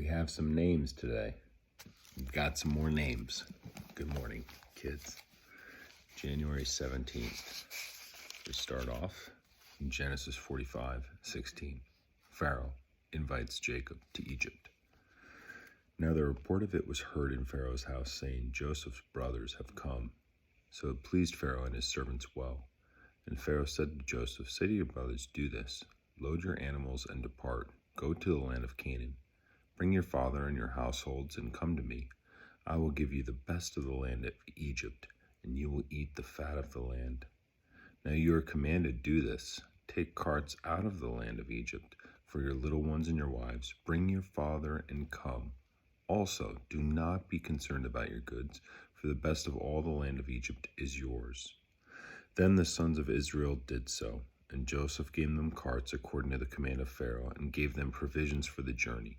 have some names today. We've got some more names. Good morning, kids. January 17th. We start off in Genesis 45:16. Pharaoh invites Jacob to Egypt. Now the report of it was heard in Pharaoh's house, saying, Joseph's brothers have come. So it pleased Pharaoh and his servants well. And Pharaoh said to Joseph, say to your brothers, do this. Load your animals and depart. Go to the land of Canaan. Bring your father and your households and come to me. I will give you the best of the land of Egypt, and you will eat the fat of the land. Now you are commanded, do this. Take carts out of the land of Egypt for your little ones and your wives. Bring your father and come. Also, do not be concerned about your goods, for the best of all the land of Egypt is yours. Then the sons of Israel did so, and Joseph gave them carts according to the command of Pharaoh, and gave them provisions for the journey.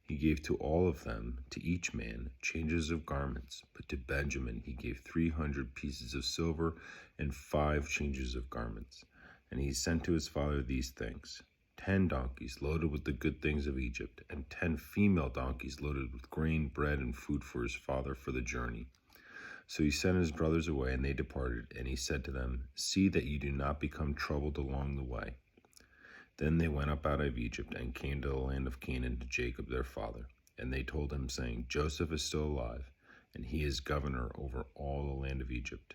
He gave to all of them, to each man, changes of garments, but to Benjamin he gave 300 pieces of silver and 5 changes of garments. And he sent to his father these things: 10 donkeys loaded with the good things of Egypt, and 10 female donkeys loaded with grain, bread, and food for his father for the journey. So he sent his brothers away, and they departed, and he said to them, see that you do not become troubled along the way. Then they went up out of Egypt, and came to the land of Canaan to Jacob their father. And they told him, saying, Joseph is still alive, and he is governor over all the land of Egypt.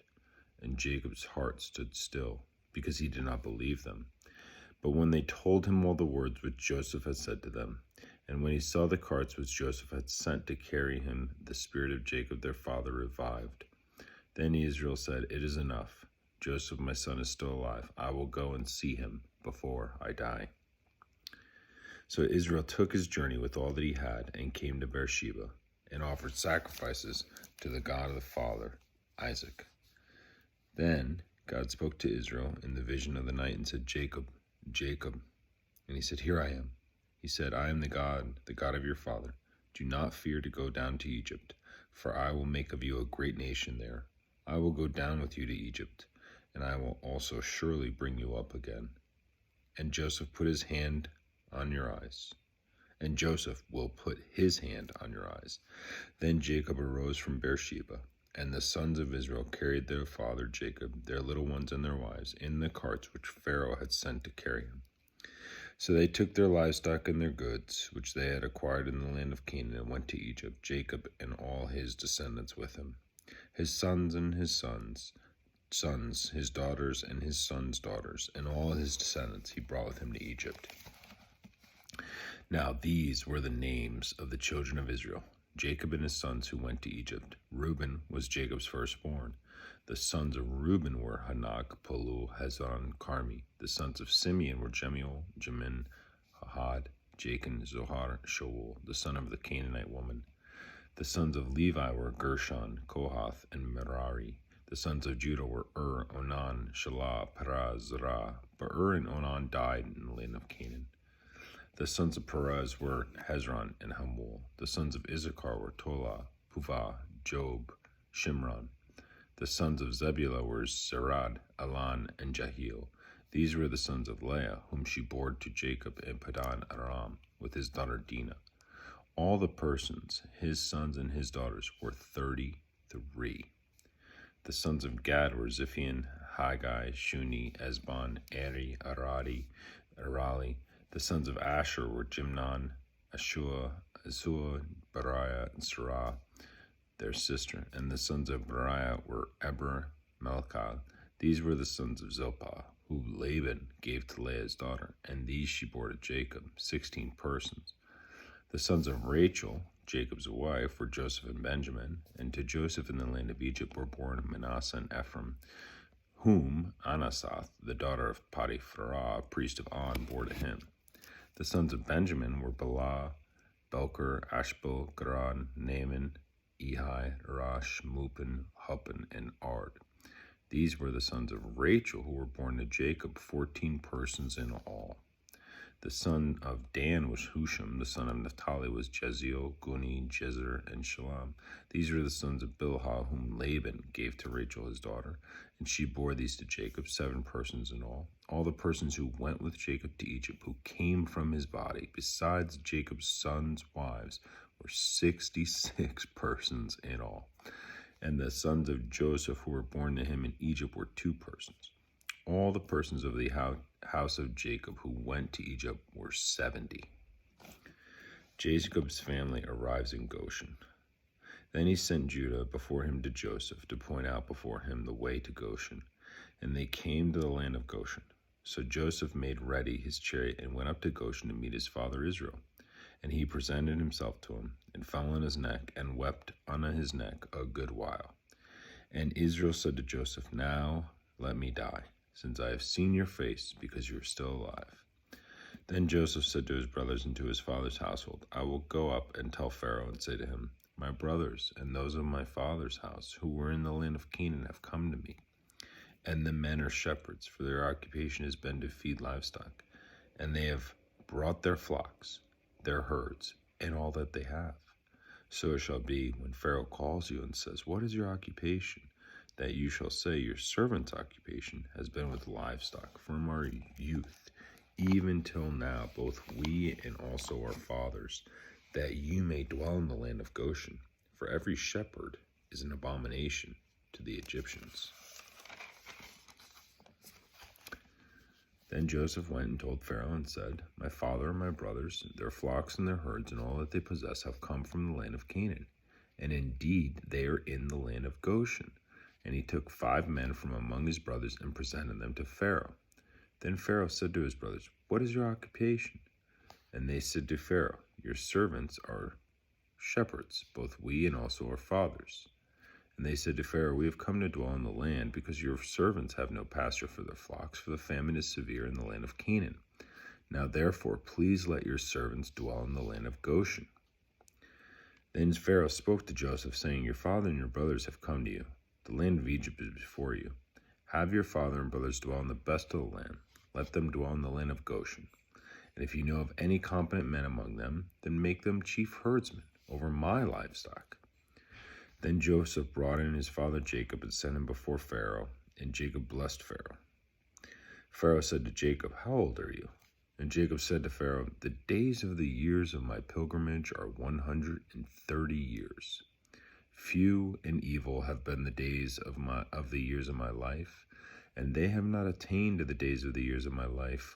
And Jacob's heart stood still, because he did not believe them. But when they told him all the words which Joseph had said to them, and when he saw the carts which Joseph had sent to carry him, the spirit of Jacob their father revived. Then Israel said, it is enough. Joseph my son is still alive. I will go and see him before I die. So Israel took his journey with all that he had, and came to Beersheba, and offered sacrifices to the God of the father, Isaac. Then God spoke to Israel in the vision of the night, and said, Jacob, Jacob. And he said, here I am. He said, I am the God of your father. Do not fear to go down to Egypt, for I will make of you a great nation there. I will go down with you to Egypt, and I will also surely bring you up again. And Joseph put his hand on your eyes. And Joseph will put his hand on your eyes. Then Jacob arose from Beersheba, and the sons of Israel carried their father Jacob, their little ones and their wives, in the carts which Pharaoh had sent to carry him. So they took their livestock and their goods, which they had acquired in the land of Canaan, and went to Egypt, Jacob and all his descendants with him, his sons and his sons, his daughters and his sons' daughters, and all his descendants he brought with him to Egypt. Now these were the names of the children of Israel, Jacob and his sons who went to Egypt. Reuben was Jacob's firstborn. The sons of Reuben were Hanak, Palu, Hezron, Carmi. The sons of Simeon were Jemuel, Jamin, Ahad, Jachin, Zohar, Shaul, the son of the Canaanite woman. The sons of Levi were Gershon, Kohath, and Merari. The sons of Judah were Onan, Shelah, Perez, Zerah. But and Onan died in the land of Canaan. The sons of Perez were Hezron and Hamul. The sons of Issachar were Tola, Puvah, Job, Shimron. The sons of Zebulun were Zerad, Alan, and Jahiel. These were the sons of Leah, whom she bore to Jacob in Padan Aram, with his daughter Dinah. All the persons, his sons and his daughters, were 33. The sons of Gad were Ziphion, Haggai, Shuni, Esbon, Eri, Aradi, Arali. The sons of Asher were Jimnon, Ashua, Azua, Bariah, and Sarah, their sister. And the sons of Bariah were Eber, Melchal. These were the sons of Zilpah, who Laban gave to Leah's daughter, and these she bore to Jacob, 16 persons. The sons of Rachel, Jacob's wife, were Joseph and Benjamin, and to Joseph in the land of Egypt were born Manasseh and Ephraim, whom Anasath, the daughter of Potipharah, priest of On, bore to him. The sons of Benjamin were Bela, Belker, Ashbel, Garan, Naaman, Ehi, Rosh, Mupin, Huppin, and Ard. These were the sons of Rachel, who were born to Jacob, 14 persons in all. The son of Dan was Husham. The son of Naphtali was Jeziel, Guni, Jezer, and Shalom. These were the sons of Bilhah, whom Laban gave to Rachel his daughter. And she bore these to Jacob, 7 persons in all. All the persons who went with Jacob to Egypt, who came from his body, besides Jacob's sons' wives, were 66 persons in all. And the sons of Joseph who were born to him in Egypt were 2 persons. All the persons of the house of Jacob who went to Egypt were 70. Jacob's family arrives in Goshen. Then he sent Judah before him to Joseph to point out before him the way to Goshen. And they came to the land of Goshen. So Joseph made ready his chariot and went up to Goshen to meet his father Israel. And he presented himself to him, and fell on his neck, and wept on his neck a good while. And Israel said to Joseph, Now let me die, since I have seen your face, because you are still alive. Then Joseph said to his brothers and to his father's household, I will go up and tell Pharaoh, and say to him, My brothers and those of my father's house who were in the land of Canaan have come to me. And the men are shepherds, for their occupation has been to feed livestock. And they have brought their flocks, their herds, and all that they have. So it shall be, when Pharaoh calls you and says, What is your occupation? That you shall say, Your servant's occupation has been with livestock from our youth, even till now, both we and also our fathers, that you may dwell in the land of Goshen. For every shepherd is an abomination to the Egyptians. Then Joseph went and told Pharaoh and said, My father and my brothers, their flocks and their herds, and all that they possess have come from the land of Canaan. And indeed they are in the land of Goshen. And he took 5 men from among his brothers and presented them to Pharaoh. Then Pharaoh said to his brothers, What is your occupation? And they said to Pharaoh, Your servants are shepherds, both we and also our fathers. And they said to Pharaoh, We have come to dwell in the land, because your servants have no pasture for their flocks, for the famine is severe in the land of Canaan. Now therefore, please let your servants dwell in the land of Goshen. Then Pharaoh spoke to Joseph, saying, Your father and your brothers have come to you. The land of Egypt is before you. Have your father and brothers dwell in the best of the land. Let them dwell in the land of Goshen. And if you know of any competent men among them, then make them chief herdsmen over my livestock. Then Joseph brought in his father Jacob and sent him before Pharaoh, and Jacob blessed Pharaoh. Pharaoh said to Jacob, How old are you? And Jacob said to Pharaoh, The days of the years of my pilgrimage are 130 years. Few and evil have been the days of the years of my life, and they have not attained to the days of the years of my life,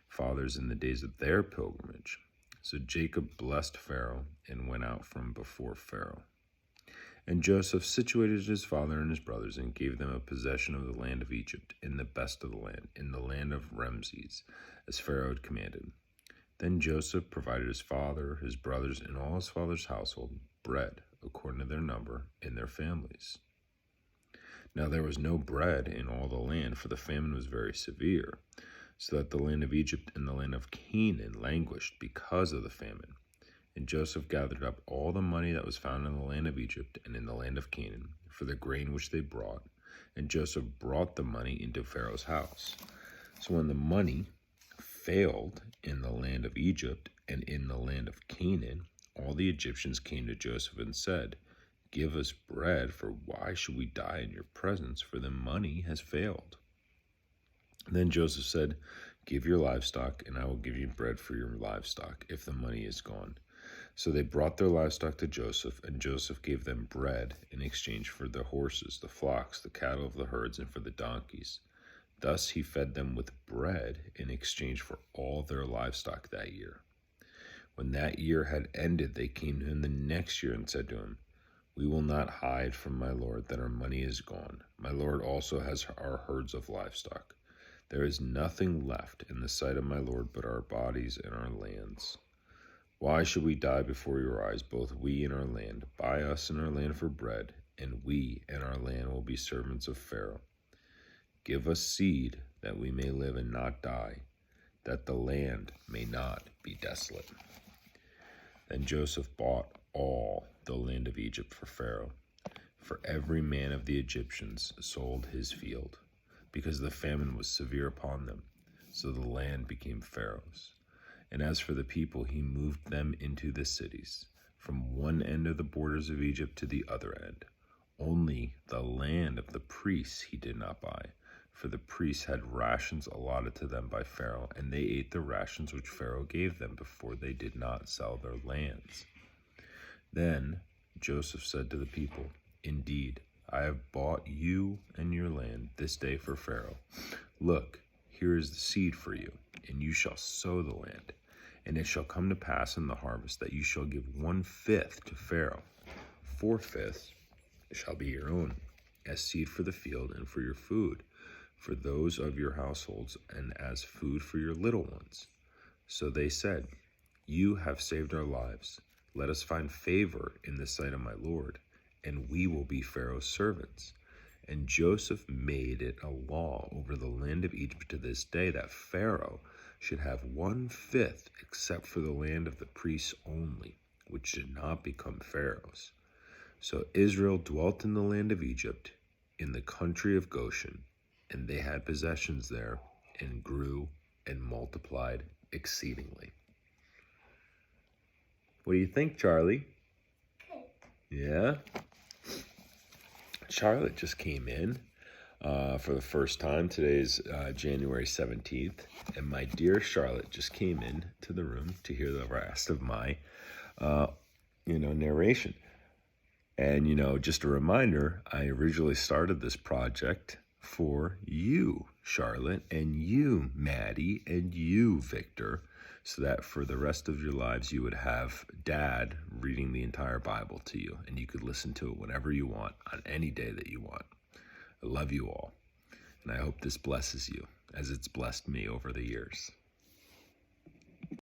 fathers, in the days of their pilgrimage. So Jacob blessed Pharaoh and went out from before Pharaoh. And Joseph situated his father and his brothers, and gave them a possession of the land of Egypt, in the best of the land, in the land of Ramses, as Pharaoh had commanded. Then Joseph provided his father, his brothers, and all his father's household bread, according to their number, in their families. Now there was no bread in all the land, for the famine was very severe, so that the land of Egypt and the land of Canaan languished because of the famine. And Joseph gathered up all the money that was found in the land of Egypt and in the land of Canaan for the grain which they brought. And Joseph brought the money into Pharaoh's house. So when the money failed in the land of Egypt and in the land of Canaan, all the Egyptians came to Joseph and said, Give us bread, for why should we die in your presence? For the money has failed. Then Joseph said, Give your livestock, and I will give you bread for your livestock, if the money is gone. So they brought their livestock to Joseph, and Joseph gave them bread in exchange for the horses, the flocks, the cattle of the herds, and for the donkeys. Thus he fed them with bread in exchange for all their livestock that year. When that year had ended, they came to him the next year and said to him, We will not hide from my lord that our money is gone. My lord also has our herds of livestock. There is nothing left in the sight of my lord but our bodies and our lands. Why should we die before your eyes, both we and our land? Buy us and our land for bread, and we and our land will be servants of Pharaoh. Give us seed, that we may live and not die, that the land may not be desolate. Then Joseph bought all the land of Egypt for Pharaoh, for every man of the Egyptians sold his field, because the famine was severe upon them, so the land became Pharaoh's. And as for the people, he moved them into the cities, from one end of the borders of Egypt to the other end. Only the land of the priests he did not buy, for the priests had rations allotted to them by Pharaoh, and they ate the rations which Pharaoh gave them before they did not sell their lands. Then Joseph said to the people, "Indeed, I have bought you and your land this day for Pharaoh. Look, here is the seed for you, and you shall sow the land. And it shall come to pass in the harvest that you shall give 1/5 to Pharaoh. 4/5 shall be your own, as seed for the field and for your food, for those of your households, and as food for your little ones." So they said, "You have saved our lives. Let us find favor in the sight of my Lord, and we will be Pharaoh's servants." And Joseph made it a law over the land of Egypt to this day that Pharaoh should have 1/5, except for the land of the priests only, which did not become Pharaoh's. So Israel dwelt in the land of Egypt, in the country of Goshen, and they had possessions there, and grew and multiplied exceedingly. What do you think, Charlie? Yeah? Charlotte just came in for the first time. Today's January 17th, and my dear Charlotte just came in to the room to hear the rest of my, narration. And, just a reminder, I originally started this project for you, Charlotte, and you, Maddie, and you, Victor, so that for the rest of your lives you would have Dad reading the entire Bible to you, and you could listen to it whenever you want, on any day that you want. I love you all, and I hope this blesses you as it's blessed me over the years.